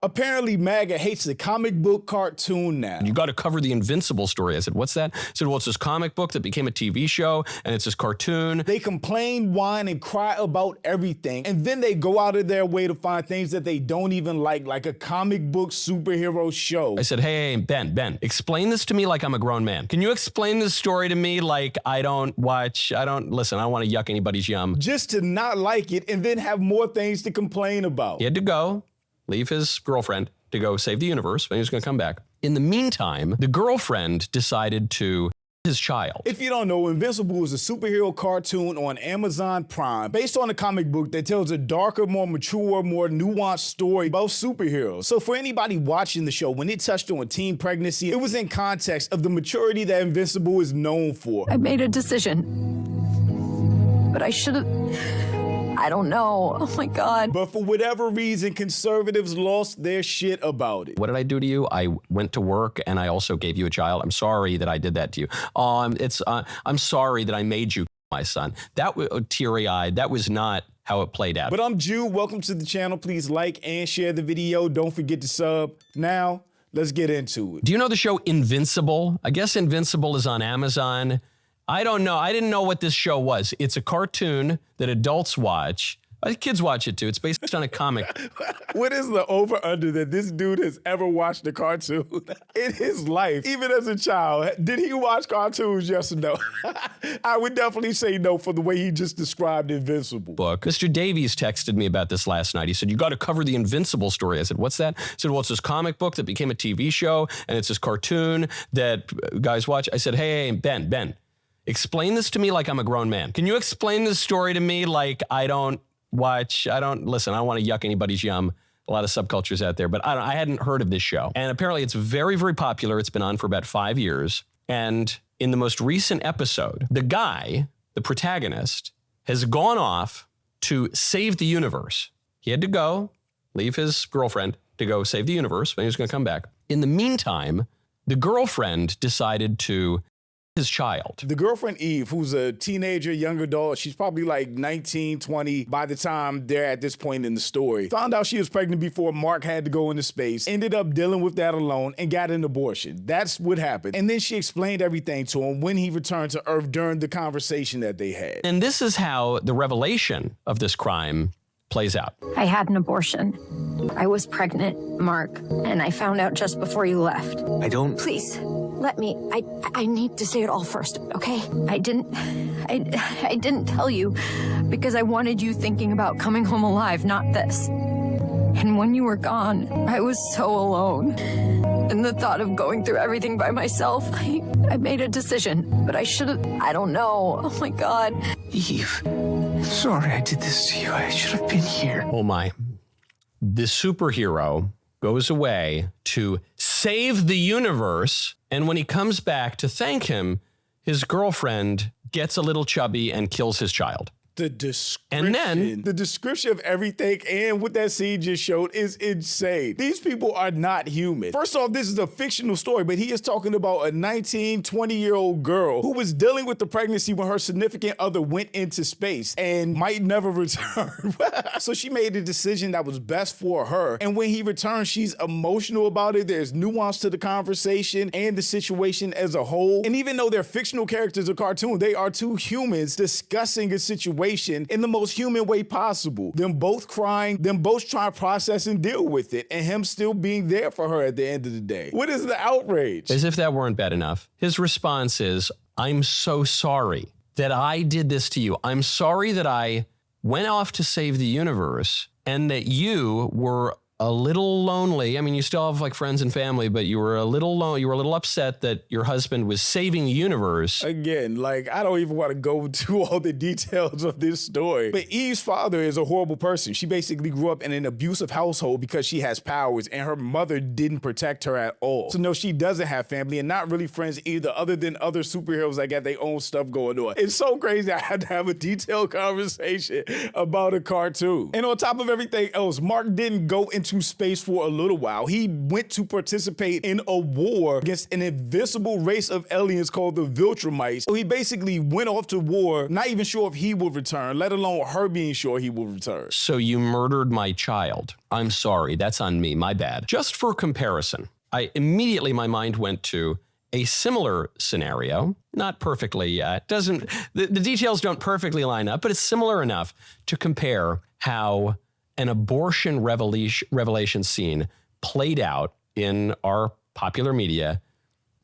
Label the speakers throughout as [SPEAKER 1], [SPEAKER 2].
[SPEAKER 1] Apparently, MAGA hates the comic book cartoon now.
[SPEAKER 2] You got to cover the Invincible story. I said, what's that? I said, well, it's this comic book that became a TV show, and it's this cartoon.
[SPEAKER 1] They complain, whine, and cry about everything, and then they go out of their way to find things that they don't even like a comic book superhero show.
[SPEAKER 2] I said, hey, Ben, explain this to me like I'm a grown man. Can you explain this story to me like I don't want to yuck anybody's yum.
[SPEAKER 1] Just to not like it and then have more things to complain about.
[SPEAKER 2] He had to go. Leave his girlfriend to go save the universe, but he was going to come back. In the meantime, the girlfriend decided to his child.
[SPEAKER 1] If you don't know, Invincible is a superhero cartoon on Amazon Prime based on a comic book that tells a darker, more mature, more nuanced story about superheroes. So for anybody watching the show, when it touched on teen pregnancy, it was in context of the maturity that Invincible is known for.
[SPEAKER 3] I made a decision, but I should have... I don't know. Oh my God.
[SPEAKER 1] But for whatever reason, conservatives lost their shit about it.
[SPEAKER 2] What did I do to you? I went to work and I also gave you a child. I'm sorry that I did that to you. I'm sorry that I made you my son. That was teary-eyed. That was not how it played out.
[SPEAKER 1] But I'm Jude. Welcome to the channel. Please like and share the video. Don't forget to sub. Now, let's get into it.
[SPEAKER 2] Do you know the show Invincible? I guess Invincible is on Amazon. I don't know. I didn't know what this show was. It's a cartoon that adults watch. Kids watch it too. It's based on a comic.
[SPEAKER 1] What is the over-under that this dude has ever watched a cartoon in his life, even as a child? Did he watch cartoons, yes or no? I would definitely say no for the way he just described Invincible.
[SPEAKER 2] Book. Mr. Davies texted me about this last night. He said, you got to cover the Invincible story. I said, what's that? He said, well, it's this comic book that became a TV show, and it's this cartoon that guys watch. I said, hey, Ben. Explain this to me like I'm a grown man. Can you explain this story to me like I don't want to yuck anybody's yum. A lot of subcultures out there, but I hadn't heard of this show. And apparently it's very, very popular. It's been on for about 5 years. And in the most recent episode, the guy, the protagonist, has gone off to save the universe. He had to go, leave his girlfriend to go save the universe, but he was going to come back. In the meantime, the girlfriend decided to his child.
[SPEAKER 1] The girlfriend Eve, who's a teenager, young adult, she's probably like 19, 20 by the time they're at this point in the story, found out she was pregnant before Mark had to go into space, ended up dealing with that alone and got an abortion. That's what happened. And then she explained everything to him when he returned to Earth during the conversation that they had.
[SPEAKER 2] And this is how the revelation of this crime plays out.
[SPEAKER 3] I had an abortion. I was pregnant, Mark, and I found out just before you left. Please, let me. I need to say it all first, okay? I didn't tell you because I wanted you thinking about coming home alive, not this. And when you were gone, I was so alone. And the thought of going through everything by myself, I made a decision, but I should have. I don't know. Oh my God.
[SPEAKER 4] Eve, sorry I did this to you. I should have been here.
[SPEAKER 2] Oh my. The superhero goes away to save the universe, and when he comes back to thank him, his girlfriend gets a little chubby and kills his child.
[SPEAKER 1] The description of everything and what that scene just showed is insane. These people are not human. First off, this is a fictional story, but he is talking about a 19, 20-year-old girl who was dealing with the pregnancy when her significant other went into space and might never return. So she made a decision that was best for her. And when he returns, she's emotional about it. There's nuance to the conversation and the situation as a whole. And even though they're fictional characters of cartoon, they are two humans discussing a situation in the most human way possible. Them both crying, them both trying to process and deal with it, and him still being there for her at the end of the day. What is the outrage?
[SPEAKER 2] As if that weren't bad enough, his response is, I'm so sorry that I did this to you. I'm sorry that I went off to save the universe and that you were a little lonely. I mean, you still have like friends and family, but you were a little lonely. You were a little upset that your husband was saving the universe.
[SPEAKER 1] Again, like, I don't even want to go into all the details of this story, but Eve's father is a horrible person. She basically grew up in an abusive household because she has powers and her mother didn't protect her at all. So no, she doesn't have family and not really friends either, other than other superheroes that got their own stuff going on. It's so crazy I had to have a detailed conversation about a cartoon. And on top of everything else, Mark didn't go into into space for a little while. He went to participate in a war against an invincible race of aliens called the Viltrumites. So he basically went off to war, not even sure if he will return, let alone her being sure he will return.
[SPEAKER 2] So you murdered my child. I'm sorry, that's on me, my bad. Just for comparison, my mind went to a similar scenario, not perfectly yet, the details don't perfectly line up, but it's similar enough to compare how an abortion revelation scene played out in our popular media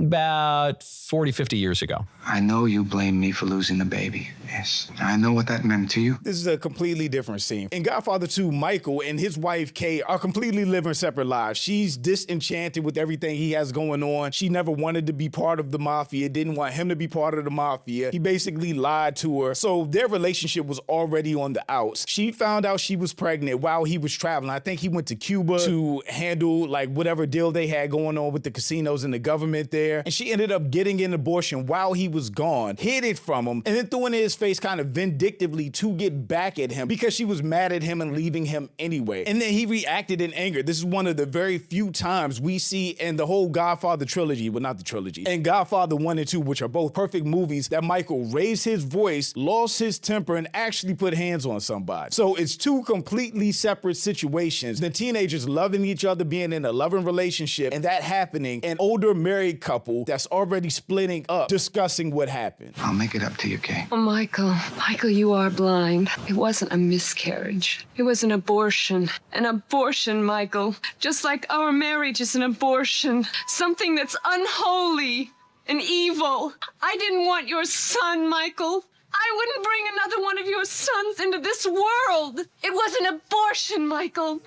[SPEAKER 2] about 40, 50 years ago.
[SPEAKER 4] I know you blame me for losing the baby. Yes. I know what that meant to you.
[SPEAKER 1] This is a completely different scene. In Godfather 2, Michael and his wife, Kay, are completely living separate lives. She's disenchanted with everything he has going on. She never wanted to be part of the mafia, didn't want him to be part of the mafia. He basically lied to her. So their relationship was already on the outs. She found out she was pregnant while he was traveling. I think he went to Cuba to handle like whatever deal they had going on with the casinos and the government there. And she ended up getting an abortion while he was gone, hid it from him, and then threw it in his face kind of vindictively to get back at him because she was mad at him and leaving him anyway. And then he reacted in anger. This is one of the very few times we see in the whole Godfather trilogy, well, not the trilogy, and Godfather 1 and 2, which are both perfect movies, that Michael raised his voice, lost his temper, and actually put hands on somebody. So it's two completely separate situations. The teenagers loving each other, being in a loving relationship, and that happening, an older married couple that's already splitting up, discussing what happened.
[SPEAKER 4] I'll make it up to you, Kay.
[SPEAKER 5] Oh, Michael, you are blind. It wasn't a miscarriage. It was an abortion. An abortion, Michael. Just like our marriage is an abortion. Something that's unholy and evil. I didn't want your son, Michael. I wouldn't bring another one of your sons into this world. It was an abortion, Michael.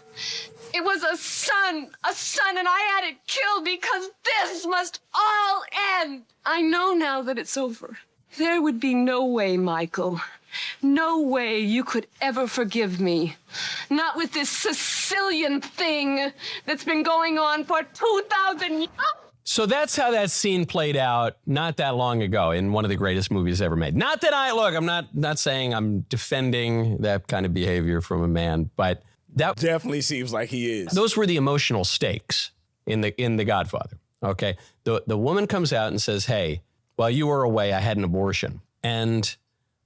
[SPEAKER 5] It was a son, and I had it killed because this must all end. I know now that it's over. There would be no way, Michael. No way you could ever forgive me. Not with this Sicilian thing that's been going on for 2,000 years.
[SPEAKER 2] So that's how that scene played out not that long ago in one of the greatest movies ever made. Not that I'm not saying I'm defending that kind of behavior from a man, but that
[SPEAKER 1] definitely seems like he is.
[SPEAKER 2] Those were the emotional stakes in the Godfather. Okay. The woman comes out and says, "Hey, while you were away, I had an abortion." And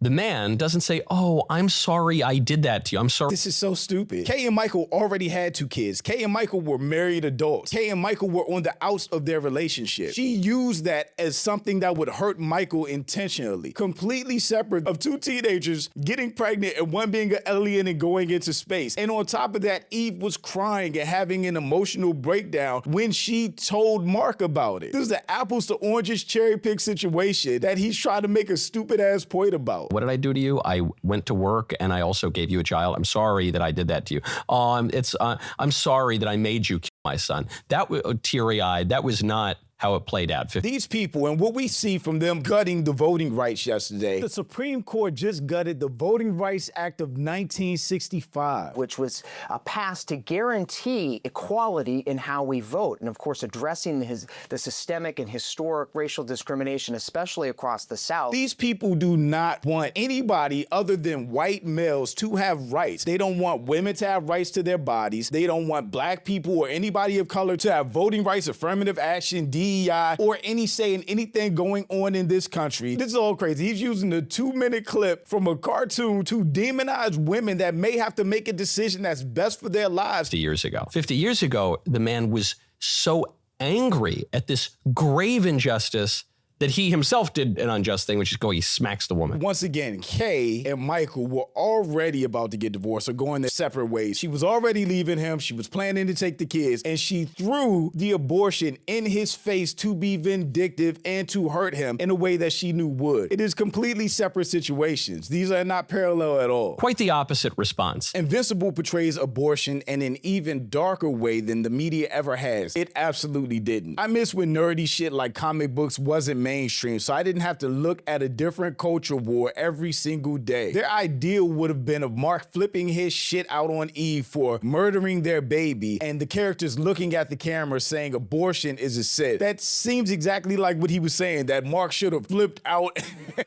[SPEAKER 2] the man doesn't say, "Oh, I'm sorry I did that to you. I'm sorry."
[SPEAKER 1] This is so stupid. Kay and Michael already had 2 kids. Kay and Michael were married adults. Kay and Michael were on the outs of their relationship. She used that as something that would hurt Michael intentionally. Completely separate of 2 teenagers getting pregnant and one being an alien and going into space. And on top of that, Eve was crying and having an emotional breakdown when she told Mark about it. This is the apples to oranges cherry pick situation that he's trying to make a stupid ass point about.
[SPEAKER 2] What did I do to you? I went to work and I also gave you a child. I'm sorry that I did that to you. I'm sorry that I made you kill my son. That was teary-eyed. That was not how it played out.
[SPEAKER 1] These people, and what we see from them gutting the voting rights yesterday, the Supreme Court just gutted the Voting Rights Act of 1965.
[SPEAKER 6] Which was passed to guarantee equality in how we vote. And of course, addressing the systemic and historic racial discrimination, especially across the South.
[SPEAKER 1] These people do not want anybody other than white males to have rights. They don't want women to have rights to their bodies. They don't want black people or anybody of color to have voting rights, affirmative action, DEI, or any say in anything going on in this country. This is all crazy. He's using a 2-minute clip from a cartoon to demonize women that may have to make a decision that's best for their lives.
[SPEAKER 2] 50 years ago, the man was so angry at this grave injustice that he himself did an unjust thing, which is he smacks the woman.
[SPEAKER 1] Once again, Kay and Michael were already about to get divorced or going their separate ways. She was already leaving him. She was planning to take the kids, and she threw the abortion in his face to be vindictive and to hurt him in a way that she knew would. It is completely separate situations. These are not parallel at all.
[SPEAKER 2] Quite the opposite response.
[SPEAKER 1] Invincible portrays abortion in an even darker way than the media ever has. It absolutely didn't. I miss when nerdy shit like comic books wasn't mainstream, so I didn't have to look at a different culture war every single day. Their ideal would have been of Mark flipping his shit out on Eve for murdering their baby, and the characters looking at the camera saying abortion is a sin. That seems exactly like what he was saying, that Mark should have flipped out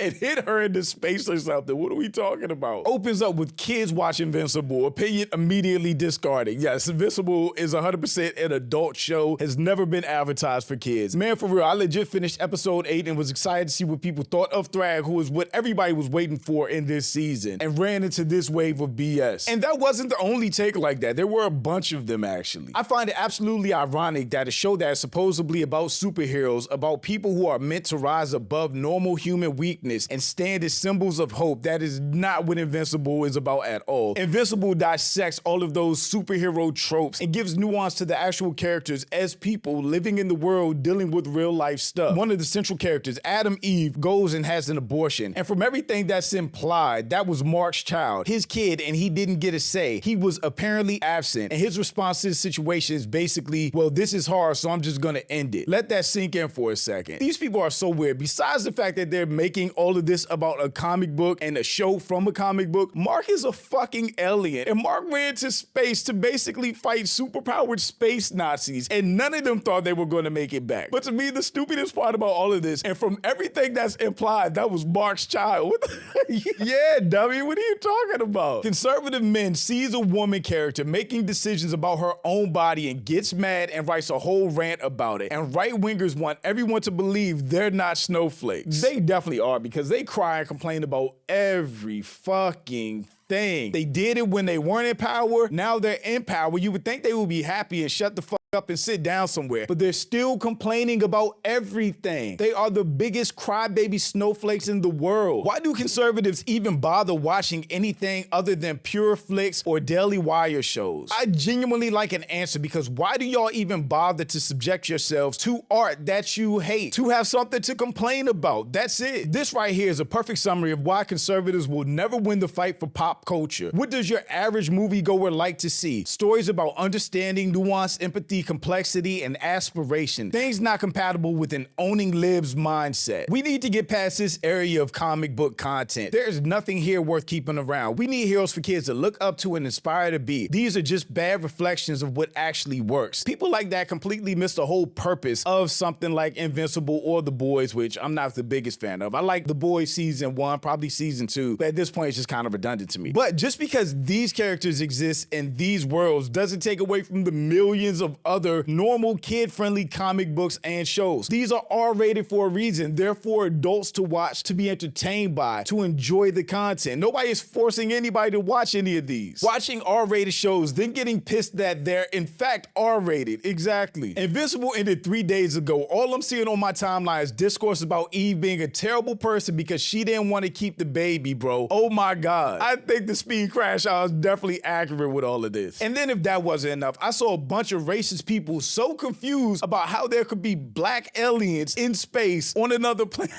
[SPEAKER 1] and hit her into space or something. What are we talking about? Opens up with kids watch Invincible. Opinion immediately discarded. Yes, Invincible is 100% an adult show, has never been advertised for kids. Man, for real, I legit finished episode 8 and was excited to see what people thought of Thrag, who is what everybody was waiting for in this season, and ran into this wave of BS. And that wasn't the only take like that. There were a bunch of them, actually. I find it absolutely ironic that a show that is supposedly about superheroes, about people who are meant to rise above normal human weakness and stand as symbols of hope, that is not what Invincible is about at all. Invincible dissects all of those superhero tropes and gives nuance to the actual characters as people living in the world dealing with real life stuff. One of the central characters, Adam Eve, goes and has an abortion, and from everything that's implied, that was Mark's child, his kid, and he didn't get a say. He was apparently absent, and his response to the situation is basically, well, this is hard, so I'm just gonna end it. Let that sink in for a second. These people are so weird. Besides the fact that they're making all of this about a comic book and a show from a comic book, Mark is a fucking alien, and Mark ran to space to basically fight superpowered space Nazis, and none of them thought they were gonna make it back. But to me, the stupidest part about all of this, and from everything that's implied, that was Mark's child. What the yeah, dummy, what are you talking about? Conservative men sees a woman character making decisions about her own body and gets mad and writes a whole rant about it. And right-wingers want everyone to believe they're not snowflakes. They definitely are, because they cry and complain about every fucking thing. They did it when they weren't in power. Now they're in power. You would think they would be happy and shut the fuck up and sit down somewhere, but they're still complaining about everything. They are the biggest crybaby snowflakes in the world. Why do conservatives even bother watching anything other than Pure Flix or Daily Wire shows? I genuinely like an answer, because why do y'all even bother to subject yourselves to art that you hate, to have something to complain about? That's it. This right here is a perfect summary of why conservatives will never win the fight for pop culture. What does your average moviegoer like to see? Stories about understanding, nuance, empathy, complexity, and aspiration. Things not compatible with an owning libs mindset. We need to get past this area of comic book content. There's nothing here worth keeping around. We need heroes for kids to look up to and inspire to be. These are just bad reflections of what actually works. People like that completely miss the whole purpose of something like Invincible or The Boys, which I'm not the biggest fan of. I like The Boys season 1, probably season 2, but at this point it's just kind of redundant to me. But just because these characters exist in these worlds doesn't take away from the millions of other normal kid-friendly comic books and shows. These are R-rated for a reason. They're for adults to watch, to be entertained by, to enjoy the content. Nobody is forcing anybody to watch any of these. Watching R-rated shows, then getting pissed that they're in fact R-rated. Exactly. Invincible ended 3 days ago. All I'm seeing on my timeline is discourse about Eve being a terrible person because she didn't want to keep the baby, bro. Oh my God. I think the speed crash was definitely accurate with all of this. And then if that wasn't enough, I saw a bunch of racist people so confused about how there could be black aliens in space on another planet.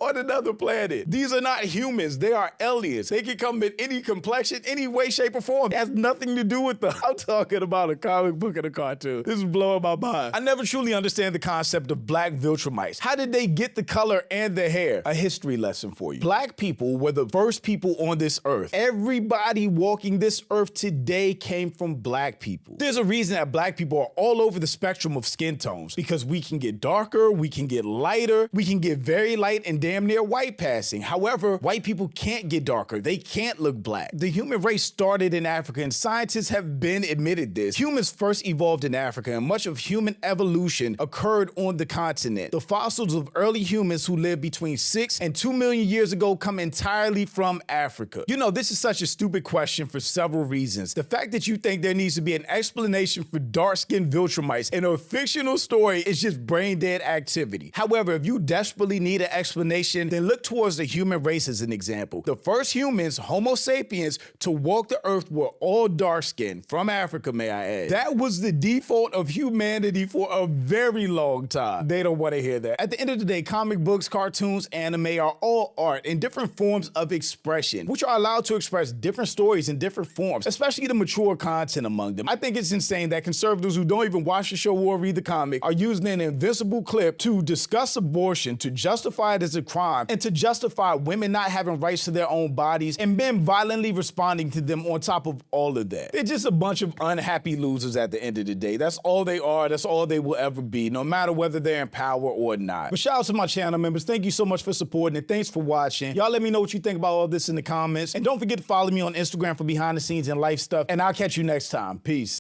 [SPEAKER 1] On another planet. These are not humans. They are aliens. They can come in any complexion, any way, shape, or form. It has nothing to do with them. I'm talking about a comic book and a cartoon. This is blowing my mind. I never truly understand the concept of black Viltrumites. How did they get the color and the hair? A history lesson for you. Black people were the first people on this earth. Everybody walking this earth today came from black people. There's a reason that black people are all over the spectrum of skin tones, because we can get darker, we can get lighter, we can get very light and damn near white passing. However, white people can't get darker. They can't look black. The human race started in Africa, and scientists have been admitted this. Humans first evolved in Africa, and much of human evolution occurred on the continent. The fossils of early humans who lived between 6 and 2 million years ago come entirely from Africa. You know, this is such a stupid question for several reasons. The fact that you think there needs to be an explanation for dark-skinned Viltrumites in a fictional story is just brain-dead activity. However, if you desperately need an explanation explanation, then look towards the human race as an example. The first humans, Homo sapiens, to walk the earth were all dark-skinned, from Africa, may I add. That was the default of humanity for a very long time. They don't want to hear that. At the end of the day, comic books, cartoons, anime are all art in different forms of expression, which are allowed to express different stories in different forms, especially the mature content among them. I think it's insane that conservatives who don't even watch the show or read the comic are using an Invincible clip to discuss abortion, to justify it as a crime, and to justify women not having rights to their own bodies, and men violently responding to them on top of all of that. They're just a bunch of unhappy losers at the end of the day. That's all they are. That's all they will ever be, no matter whether they're in power or not. But shout out to my channel members. Thank you so much for supporting and thanks for watching. Y'all let me know what you think about all this in the comments. And don't forget to follow me on Instagram for behind the scenes and life stuff. And I'll catch you next time. Peace.